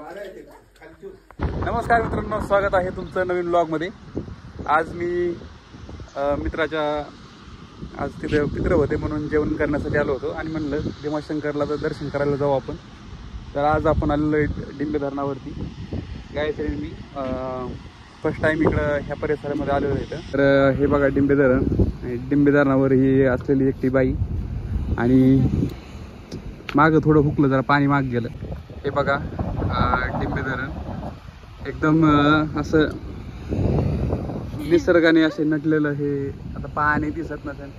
नमस्कार मित्रांनो, स्वागत आहे तुमचं नवीन व्लॉगमध्ये। आज मी मित्राच्या आज तिथे पित्र होते म्हणून जेवण करण्यासाठी आलो होतो आणि म्हणलं भीमाशंकरला तर दर्शन करायला जाऊ आपण। तर आज आपण आलेलो आहे डिंबे धरणावरती। गायत्री मी फर्स्ट टाइम इकडं ह्या परिसरामध्ये आलेलो आहे। तर हे बघा डिंबे धरण, डिंबे धरणावर ही असलेली एकटी बाई आणि मागं थोडं हुकलं जरा पाणी माग गेलं। हे बघा डिंबे धरण एकदम असं निसर्गाने असे नटलेलं। हे आता पाणी दिसत नसेल,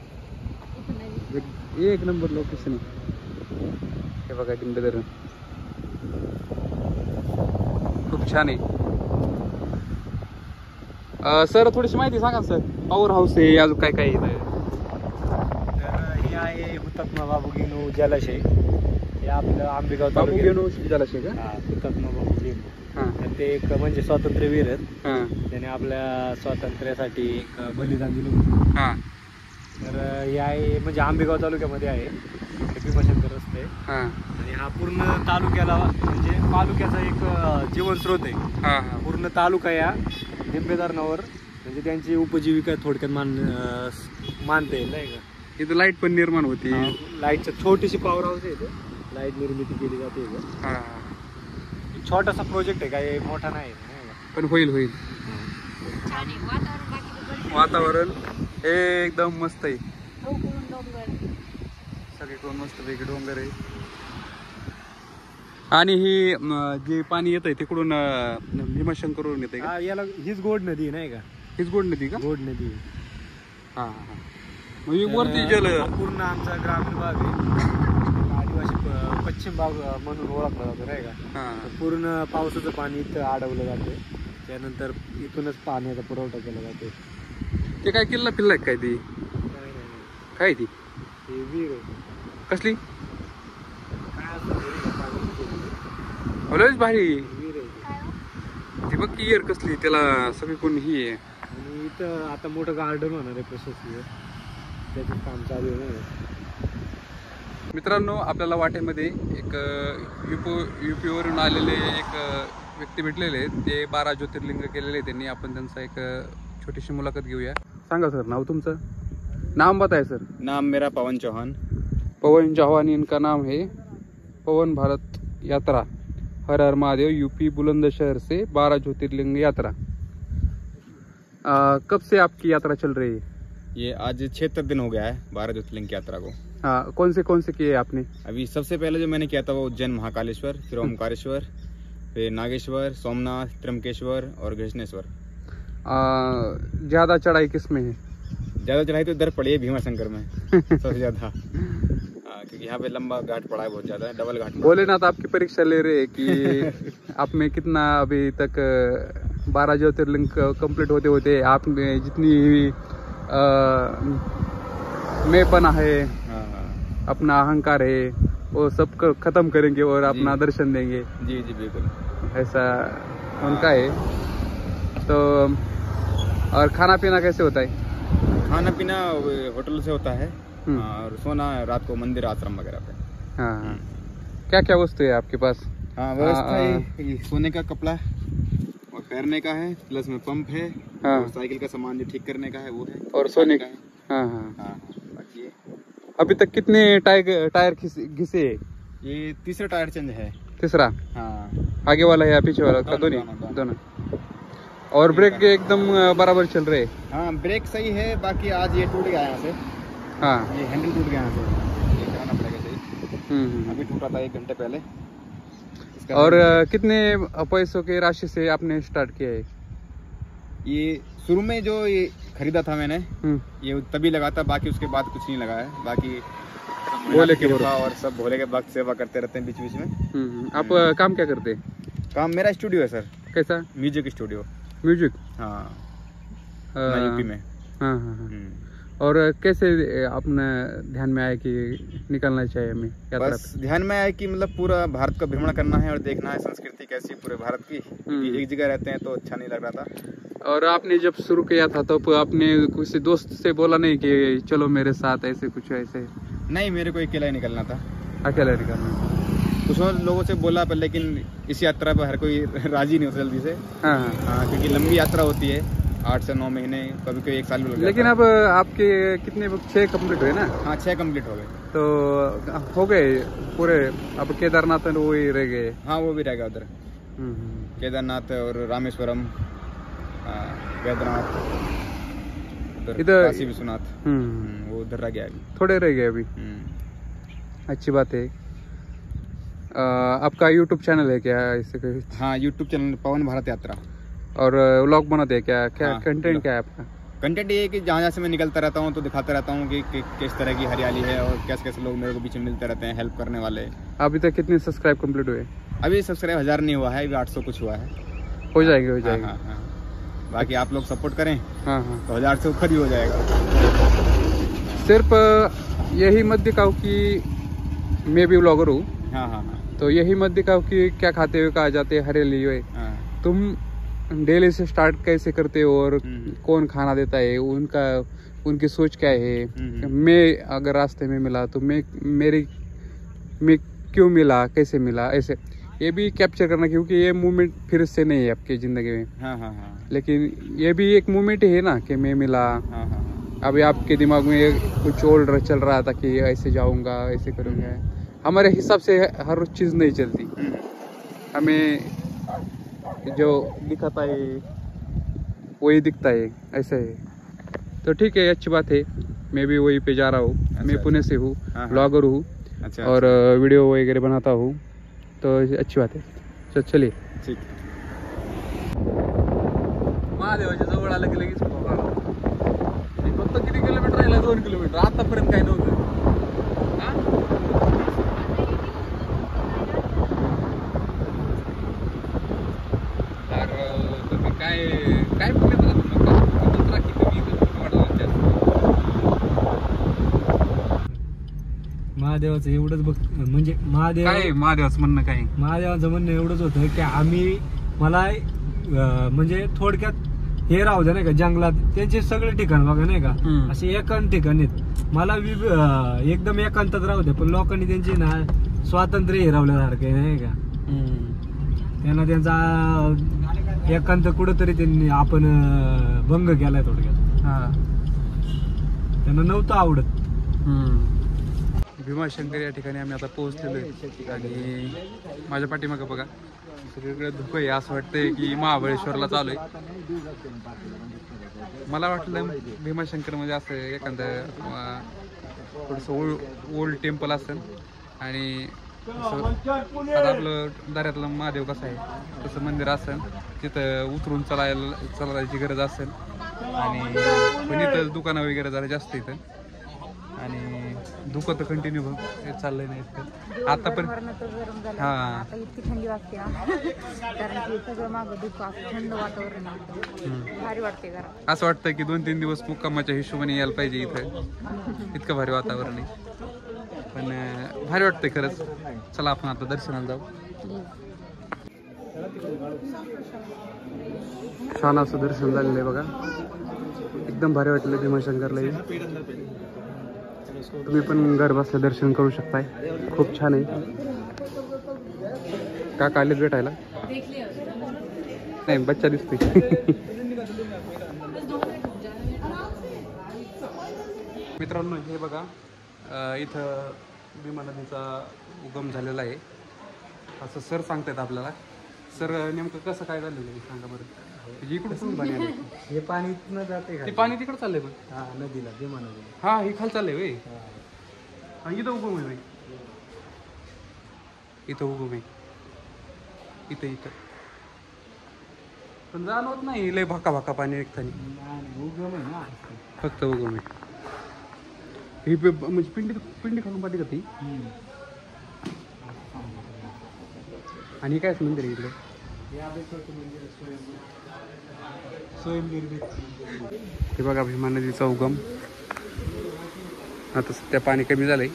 एक नंबर लोकेशन आहे। हे बघा डिंबे धरण खूप छान आहे। सर थोडीशी माहिती सांगा सर। पॉवर हाऊस आहे, अजून काय काय आहे? हे आहे हुतात्मा बाबू गेनू जलाशय। हे आपलं आंबेगाव बाबू गेनू जलाशय का? हुतात्मा बाबू गेनू ते एक म्हणजे स्वातंत्र्यवीर आहेत। त्याने आपल्या स्वातंत्र्यासाठी एक बलिदान दिलं होतं। तर हे आहे म्हणजे आंबेगाव तालुक्यामध्ये आहे, भीमाशंकर रस्ते। आणि हा पूर्ण तालुक्याला म्हणजे तालुक्याचा एक जीवनस्रोत आहे। पूर्ण तालुका या डिंबे धरणावर म्हणजे त्यांची उपजीविका थोडक्यात मानता येईल नाही का। इथं लाईट पण निर्माण होती। लाईटचं छोटीशी पॉवर हाऊस आहे इथं, लाईट निर्मिती केली जाते इथं। छोटासा प्रोजेक्ट आहे, काही मोठा नाही पण होईल होईल। वातावरण एकदम मस्त आहे, सगळीकडून मस्त पैकी डोंगर आहे। आणि ही जे पाणी येत आहे तिकडून भीमाशंकरवरून येते का? याला हीच गोड नदी नाही का? हीच गोड नदी का? गोड नदी। हा म्हणजे वरती जल पूर्ण आमचा ग्रामीण भाग आहे, आदिवासी पश्चिम भाग म्हणून ओळखला जातो नाही का। पूर्ण पावसाचं पाणी इथं अडवलं जातं, त्यानंतर इथूनच पाण्याचा पुरवठा केला जातो। ते काय किल्ला पिल्ला काय ती काय ती विहीर आहे कसली? भारी विहीर आहे ती बघ की इयर कसली, त्याला सगळी कोण ही आहे। आणि इथं आता मोठं गार्डन होणार आहे प्रशस्ती, त्याचं काम चालू आहे। मित्रांनो, आपल्याला वाटेमध्ये एक युपी वरून आलेले एक व्यक्ती भेटलेले आहेत। ते 12 ज्योतिर्लिंग केलेले आहेत त्यांनी। आपण त्यांचा एक छोटीशी मुलाखत घेऊया। सांगा सर नाव तुमचं, नाम बताए सर। नाम मेरा पवन चौहान। पवन चौहान, इनका नाम है पवन भारत यात्रा हर हर महादेव यूपी बुलंदशहर से 12 ज्योतिर्लिंग यात्रा। कब से आपकी यात्रा चल रही है? ये आज 76 दिन हो गया है 12 ज्योतिर्लिंग की यात्रा को। हाँ, कौन से किए आपने? अभी सबसे पहले जो मैंने किया था वो उज्जैन महाकालेश्वर, फिर ओमकारेश्वर, फिर नागेश्वर, सोमनाथ, त्र्यंबकेश्वर और घृष्णेश्वर। ज्यादा चढ़ाई किस में है? ज्यादा चढ़ाई तो इधर पड़ी है भीमाशंकर में सबसे ज्यादा, क्योंकि यहाँ पे लंबा घाट पड़ा है, बहुत ज्यादा है, डबल घाट। भोलेनाथ आपकी परीक्षा ले रहे हैं कि आप में कितना अभी तक 12 ज्योतिर्लिंग कंप्लीट होते होते आपने जितनी मेपना है, अपना अहंकार है, वो सब खत्म करेंगे और अपना दर्शन देंगे। जी जी बिल्कुल ऐसा उनका है। तो और खाना पीना कैसे होता है? खाना पीना होटल से होता है और सोना रात को मंदिर आश्रम वगैरह पे। हाँ, क्या क्या वस्तु है आपके पास? हाँ, व्यवस्था है, सोने का कपड़ा और पैरने का है, प्लस में पंप है, और साइकिल का सामान जो ठीक करने का है वो है, और सोने का है। हाँ, अभी तक कितने टायर घिसे? ये तीसरा टायर चेंज है। तीसरा? हाँ, आगे वाला या पीछे वाला का? दोनों। और ब्रेक एकदम बराबर चल रहे? हाँ, ब्रेक सही है, बाकी आज ये टूट गया यहाँ से। हाँ, ये हैंडल टूट गया यहाँ से, ये कराना पड़ेगा सही। अभी टूटा था 1 घंटे पहले। और कितने पैसों के राशि से आपने स्टार्ट किया है? ये शुरू में जो ये खरीदा था मैंने, ये तभी लगा था, बाकी उसके बाद कुछ नहीं लगा है। बाकी भोले के और सब भोले के भक्त सेवा करते रहते हैं बीच बीच में। आप काम क्या करते हैं? काम मेरा स्टूडियो है सर। कैसा? Music studio. म्यूजिक? हाँ, यूपी में। हाँ। और कैसे अपने ध्यान में आया कि निकलना चाहिए हमें यात्रा बस ध्यान में आया कि मतलब पूरा भारत का भ्रमण करना है और देखना है संस्कृति कैसी पूरे भारत की। एक जगह रहते हैं तो अच्छा नहीं लग रहा था। और आपने जब शुरू किया था तो आपने किसी दोस्त से बोला नहीं कि चलो मेरे साथ ऐसे कुछ ऐसे? नहीं, मेरे को अकेला ही निकलना था। अकेला निकलना। कुछ और लोगों से बोला पर, लेकिन इस यात्रा पर हर कोई राजी नहीं होता जल्दी से। हाँ, क्योंकि लंबी यात्रा होती है, 8 से 9 महीने, कभी कभी 1 साल भी लग जाता है। लेकिन अब आपके कितने 6 कंप्लीट हुए ना? हाँ, 6 कंप्लीट हो गए। तो हो गए पूरे। अब केदारनाथ में वो ही रह गए। हाँ, वो भी रह गया उधर, केदारनाथ और रामेश्वरम, वैद्यनाथ, इधर काशी विश्वनाथ, वो उधर रह गया अभी, थोड़े रह गए अभी। अच्छी बात है। आपका YouTube चैनल है क्या ऐसे कोई? हाँ, YouTube चैनल पवन भारत यात्रा। और व्लॉग बनाते हैं क्या? क्या हाँ, कंटेंट क्या है आपका? कंटेंट ये है कि जहाँ जहाँ से मैं निकलता रहता हूँ तो दिखाता रहता हूँ कि किस तरह की हरियाली है और कैसे कैसे लोग मेरे को बीच में मिलते रहते हैं, हेल्प करने वाले। अभी तक कितने सब्सक्राइब कंप्लीट हुए? अभी सब्सक्राइब 1000 नहीं हुआ है, अभी 800 कुछ हुआ है। हो जाएंगे। हाँ। बाकी आप लोग सपोर्ट करें हाँ तो 1000 से ऊपर ही हो जाएगा। सिर्फ यही मत दिखाओ कि मैं भी व्लॉगर हूँ। हाँ। तो यही मत दिखाओ कि क्या खाते हुए कहा जाते हैं हरियाली हुए। तुम डेली से स्टार्ट कैसे करते हो और कौन खाना देता है, उनकी सोच क्या है। मैं अगर रास्ते में मिला तो मैं क्यों मिला, कैसे मिला, ऐसे ये भी कैप्चर करना, क्योंकि ये मूवमेंट फिर से नहीं है आपकी जिंदगी में। हाँ। लेकिन ये भी एक मूवमेंट है ना कि मैं मिला। अभी आपके दिमाग में कुछ और चल रहा था कि ऐसे जाऊंगा, ऐसे करूंगा। हमारे हिसाब से हर चीज नहीं चलती, हमें जो दिखाता है वही दिखता है, ऐसे है। तो ठीक है, अच्छी बात है। मैं भी वही पे जा रहा हूँ। मैं पुणे से हूँ, ब्लॉगर हूँ। और वीडियो वगैरह बनाता हूँ, तो अच्छी बात है। तो चलिए, ठीक। महादेवाच्या जवळ आलं की लगेच फक्त किती किलोमीटर राहिला? 2 किलोमीटर. आतापर्यंत काही नव्हतं. काय महादेवाचं एवढंच बघ, म्हणजे महादेवाचं म्हणणं काय? महादेवाचं म्हणणं एवढंच होतं की मला म्हणजे थोडक्यात हे राहू द्या नाही का, जंगलात त्यांचे सगळे ठिकाण बघा नाही का, असे एकांत ठिकाण आहेत. मला एकदम एकांतात राहू द्या, पण लोकांनी त्यांची ना स्वातंत्र्य हिरावल्यासारखे नाही का. त्यांना त्यांचा एकांत कुठंतरी त्यांनी आपण भंग केलाय थोडक्यात. त्यांना नव्हतं आवडत. भीमाशंकर या ठिकाणी आम्ही आता पोहोचलेलो आहे आणि माझ्या पाठीमागं बघा सगळीकडे धुकं आहे. असं वाटतंय की महाबळेश्वरला चालू आहे. मला वाटलं भीमाशंकर म्हणजे असं एखादं थोडंसं ओल्ड टेम्पल असेल आणि आता आपलं दऱ्यातलं महादेव कसं आहे तसं मंदिर असेल, तिथं उतरून चालायची गरज असेल. आणि पण इथं दुकानं वगैरे जरा जास्त इथं, आणि धुकं तर कंटिन्यू चाललंय नाही इतकं आता पण. हा, इतकी थंडी वाटते कारण की सगळं मागं धुकं, थंड वातावरण, भारी वाटते जरा. असं वाटतं की 2-3 दिवस मुक्कामाच्या हिशोबाने यायला पाहिजे इथं, इतकं भारी वातावरण आहे. पण भारी वाटतंय खरंच. चला आपण आता दर्शनाला जाऊ. छान असं दर्शन झालेलं आहे बघा, एकदम भारी वाटलं भीमाशंकरला. तुम्ही पण घर बसल्या दर्शन करू शकताय, खूप छान आहे. काका आलेत भेटायला? नाही, बच्चा दिसतोय. मित्रांनो हे बघा, इथं भीमा नदीचा उगम झालेला आहे असं सर सांगतायत आपल्याला. सर नेमकं कसं काय झालेलं आहे सांगा बरं. इकडून पाणी आलं? हे पाणी इथनं जाते का? ते पाणी तिकडं चाललंय पण. हा, नदीला, भीमा नदीला. हा, हे खाली चाललंय वे. इथं उगम आहे, इथं उगम आहे, इथं पण जाणवत नाही. लय भाका भाका पाणी निघताना. उगम आहे ना, फक्त उगम आहे. ही म्हणजे पिंडी खालून पाठी का ती? आणि कायच मंदिर आहे इकडे? हे बघा भीमा नदीचा उगम. आता सध्या पाणी कमी झालंय.